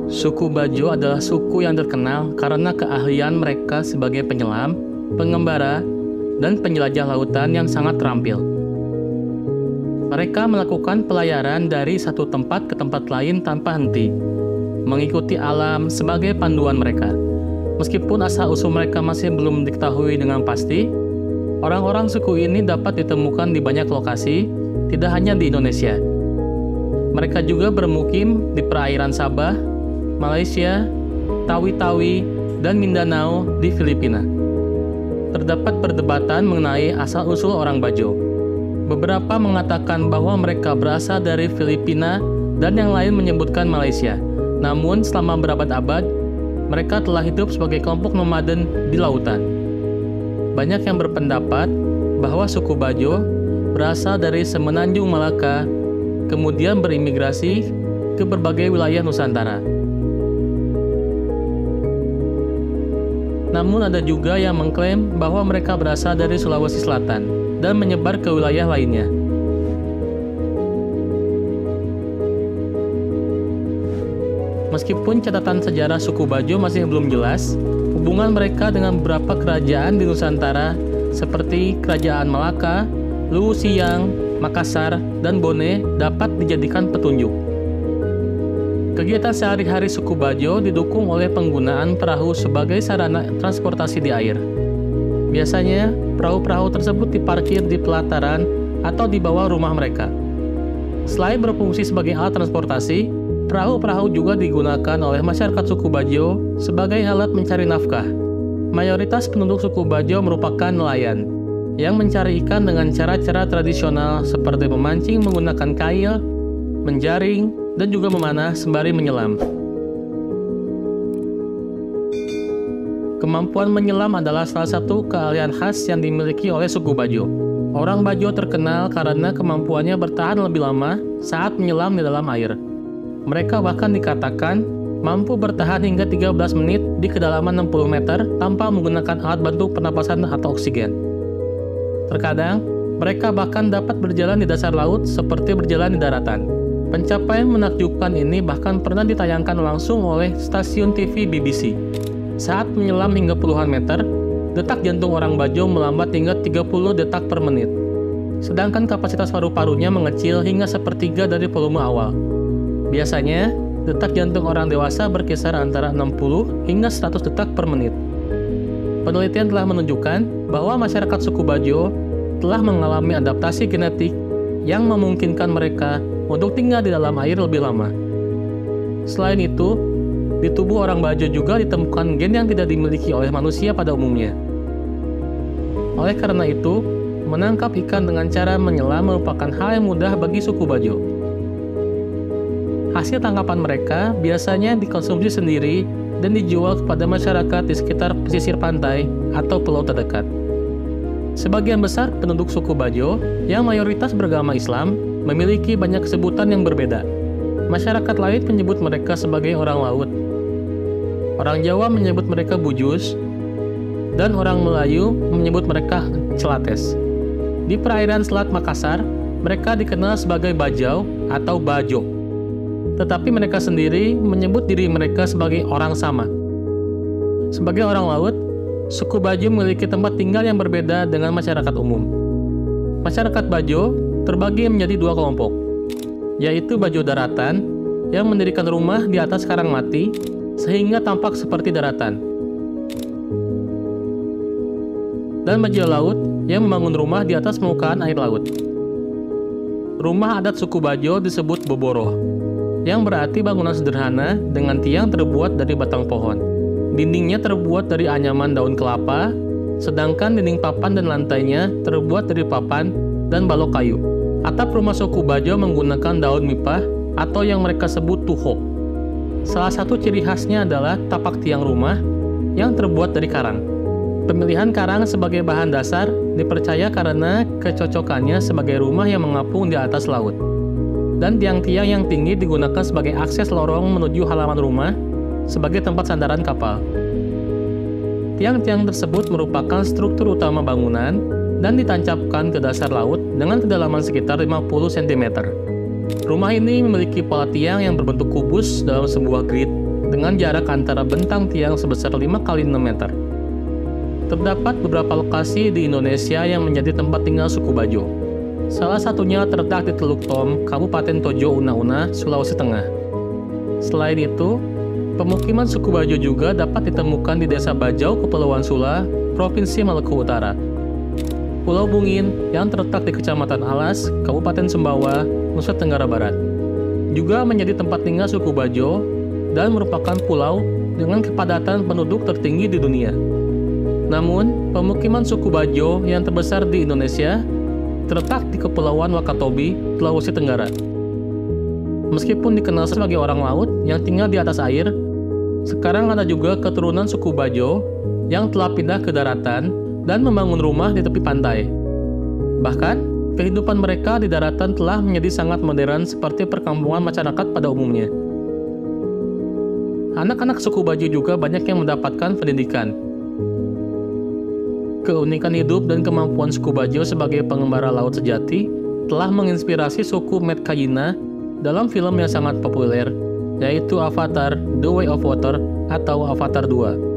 Suku Bajo adalah suku yang terkenal karena keahlian mereka sebagai penyelam, pengembara, dan penjelajah lautan yang sangat terampil. Mereka melakukan pelayaran dari satu tempat ke tempat lain tanpa henti, mengikuti alam sebagai panduan mereka. Meskipun asal-usul mereka masih belum diketahui dengan pasti, orang-orang suku ini dapat ditemukan di banyak lokasi, tidak hanya di Indonesia. Mereka juga bermukim di perairan Sabah, Malaysia, Tawi-Tawi, dan Mindanao di Filipina. Terdapat perdebatan mengenai asal-usul orang Bajo. Beberapa mengatakan bahwa mereka berasal dari Filipina dan yang lain menyebutkan Malaysia. Namun selama berabad-abad, mereka telah hidup sebagai kelompok nomaden di lautan. Banyak yang berpendapat bahwa suku Bajo berasal dari Semenanjung Malaka, kemudian berimigrasi ke berbagai wilayah Nusantara. Namun ada juga yang mengklaim bahwa mereka berasal dari Sulawesi Selatan dan menyebar ke wilayah lainnya. Meskipun catatan sejarah suku Bajo masih belum jelas, hubungan mereka dengan beberapa kerajaan di Nusantara seperti Kerajaan Malaka, Luwu Siang, Makassar, dan Bone dapat dijadikan petunjuk. Kegiatan sehari-hari suku Bajo didukung oleh penggunaan perahu sebagai sarana transportasi di air. Biasanya, perahu-perahu tersebut diparkir di pelataran atau di bawah rumah mereka. Selain berfungsi sebagai alat transportasi, perahu-perahu juga digunakan oleh masyarakat suku Bajo sebagai alat mencari nafkah. Mayoritas penduduk suku Bajo merupakan nelayan yang mencari ikan dengan cara-cara tradisional seperti memancing menggunakan kail, menjaring, dan juga memanah sembari menyelam. Kemampuan menyelam adalah salah satu keahlian khas yang dimiliki oleh suku Bajo. Orang Bajo terkenal karena kemampuannya bertahan lebih lama saat menyelam di dalam air. Mereka bahkan dikatakan mampu bertahan hingga 13 menit di kedalaman 60 meter tanpa menggunakan alat bantu pernapasan atau oksigen. Terkadang, mereka bahkan dapat berjalan di dasar laut seperti berjalan di daratan. Pencapaian menakjubkan ini bahkan pernah ditayangkan langsung oleh stasiun TV BBC. Saat menyelam hingga puluhan meter, detak jantung orang Bajo melambat hingga 30 detak per menit. Sedangkan kapasitas paru-parunya mengecil hingga sepertiga dari volume awal. Biasanya, detak jantung orang dewasa berkisar antara 60 hingga 100 detak per menit. Penelitian telah menunjukkan bahwa masyarakat suku Bajo telah mengalami adaptasi genetik yang memungkinkan mereka untuk tinggal di dalam air lebih lama. Selain itu, di tubuh orang Bajo juga ditemukan gen yang tidak dimiliki oleh manusia pada umumnya. Oleh karena itu, menangkap ikan dengan cara menyelam merupakan hal yang mudah bagi suku Bajo. Hasil tangkapan mereka biasanya dikonsumsi sendiri dan dijual kepada masyarakat di sekitar pesisir pantai atau pulau terdekat. Sebagian besar penduduk suku Bajo yang mayoritas beragama Islam memiliki banyak sebutan yang berbeda. Masyarakat lain menyebut mereka sebagai orang laut. Orang Jawa menyebut mereka bujus, dan orang Melayu menyebut mereka celates. Di perairan Selat Makassar, mereka dikenal sebagai Bajau atau Bajo. Tetapi mereka sendiri menyebut diri mereka sebagai orang sama. Sebagai orang laut, suku Bajo memiliki tempat tinggal yang berbeda dengan masyarakat umum. Masyarakat Bajo terbagi menjadi dua kelompok, yaitu Bajo daratan yang mendirikan rumah di atas karang mati sehingga tampak seperti daratan, dan Bajo laut yang membangun rumah di atas permukaan air laut. Rumah adat suku Bajo disebut boboroh, yang berarti bangunan sederhana dengan tiang terbuat dari batang pohon. Dindingnya terbuat dari anyaman daun kelapa, sedangkan dinding papan dan lantainya terbuat dari papan dan balok kayu. Atap rumah suku Bajo menggunakan daun mipah atau yang mereka sebut tuho. Salah satu ciri khasnya adalah tapak tiang rumah yang terbuat dari karang. Pemilihan karang sebagai bahan dasar dipercaya karena kecocokannya sebagai rumah yang mengapung di atas laut. Dan tiang-tiang yang tinggi digunakan sebagai akses lorong menuju halaman rumah sebagai tempat sandaran kapal. Tiang-tiang tersebut merupakan struktur utama bangunan dan ditancapkan ke dasar laut dengan kedalaman sekitar 50 cm. Rumah ini memiliki pola tiang yang berbentuk kubus dalam sebuah grid dengan jarak antara bentang tiang sebesar 5 kali 6 meter. Terdapat beberapa lokasi di Indonesia yang menjadi tempat tinggal suku Bajo. Salah satunya terletak di Teluk Tom, Kabupaten Tojo Una-Una, Sulawesi Tengah. Selain itu, pemukiman suku Bajo juga dapat ditemukan di Desa Bajau, Kepulauan Sula, Provinsi Maluku Utara. Pulau Bungin yang terletak di Kecamatan Alas, Kabupaten Sumbawa, Nusa Tenggara Barat, juga menjadi tempat tinggal suku Bajo dan merupakan pulau dengan kepadatan penduduk tertinggi di dunia. Namun, pemukiman suku Bajo yang terbesar di Indonesia terletak di Kepulauan Wakatobi, Sulawesi Tenggara. Meskipun dikenal sebagai orang laut yang tinggal di atas air, sekarang ada juga keturunan suku Bajo yang telah pindah ke daratan dan membangun rumah di tepi pantai. Bahkan, kehidupan mereka di daratan telah menjadi sangat modern seperti perkampungan masyarakat pada umumnya. Anak-anak suku Bajo juga banyak yang mendapatkan pendidikan. Keunikan hidup dan kemampuan suku Bajo sebagai pengembara laut sejati telah menginspirasi suku Metkayina dalam film yang sangat populer, yaitu Avatar: The Way of Water atau Avatar 2.